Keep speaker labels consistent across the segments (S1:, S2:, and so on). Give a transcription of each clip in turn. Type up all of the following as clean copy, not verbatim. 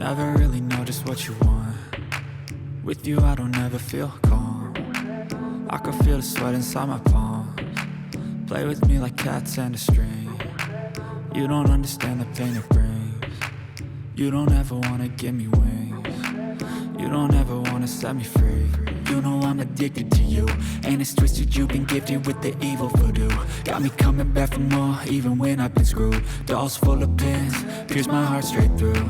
S1: Never really know just what you want. With you I don't ever feel calm. I can feel the sweat inside my palms. Play with me like cats and a string. You don't understand the pain it brings. You don't ever wanna give me wings. You don't ever wanna set me free. You know I'm addicted to you, and it's twisted, you've been gifted with the evil voodoo. Got me coming back for more, even when I've been screwed. Dolls full of pins, pierce my heart straight through.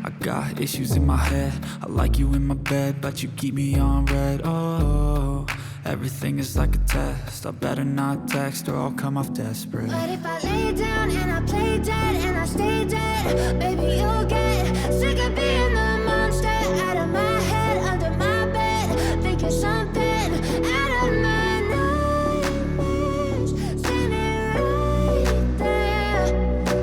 S1: I got issues in my head, I like you in my bed, but you keep me on red. Oh, everything is like a test, I better not text or I'll come off desperate.
S2: But if I lay down and I play dead and I stay dead, baby you'll get sick of being the monster out of my head, under my bed, thinking something out of my nightmares, standing right there.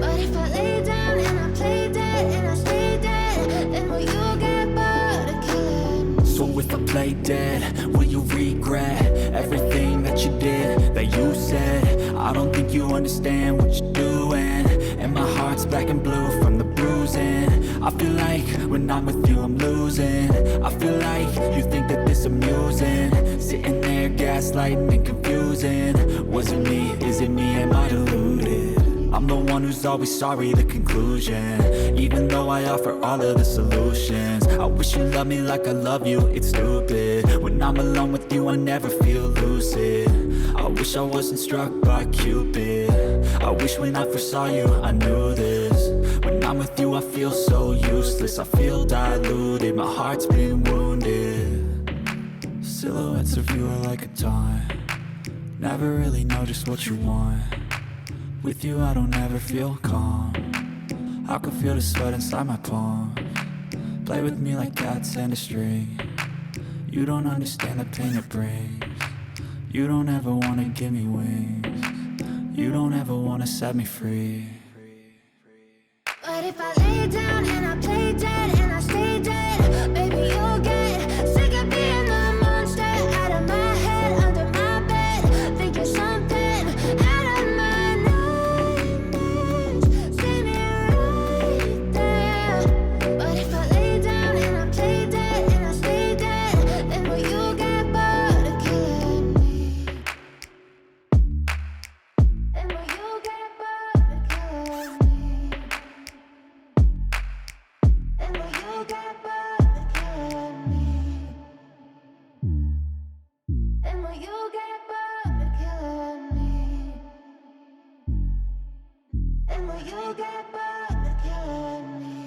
S2: But if I lay down and I play dead and I stay dead, then will you get bored of killing?
S1: So if I play dead, will you regret everything that you did, that you said? I don't think you understand what you're doing, and my heart's black and blue from the bruising. I feel like when I'm with you I'm losing. I feel like you think that this amusing, sitting there gaslighting and confusing. Was it me? Is it me? Am I deluded? I'm the one who's always sorry, the conclusion, even though I offer all of the solutions. I wish you loved me like I love you, it's stupid. When I'm alone with you I never feel lucid. I wish I wasn't struck by Cupid. I wish when I first saw you I knew this. When I'm with you I feel so useless, I feel diluted, my heart's been wounded. Silhouettes of you are like a taunt. Never really know just what you want. With you I don't ever feel calm. I can feel the sweat inside my palms. Play with me like cats and a string. You don't understand the pain it brings. You don't ever wanna give me wings. You don't ever wanna set me free.
S2: But if I lay down and I play dead and I stay dead, baby you'll get sick of being the monster out of my head, under my bed, thinking something out of my nightmares, standing right there. But if I lay down and I play dead and I stay dead, then will you get bored of killing me? Then will you get bored of killing me? And will you get bored of killing me? And will you get bored of killing me? And will you get bored of killing me?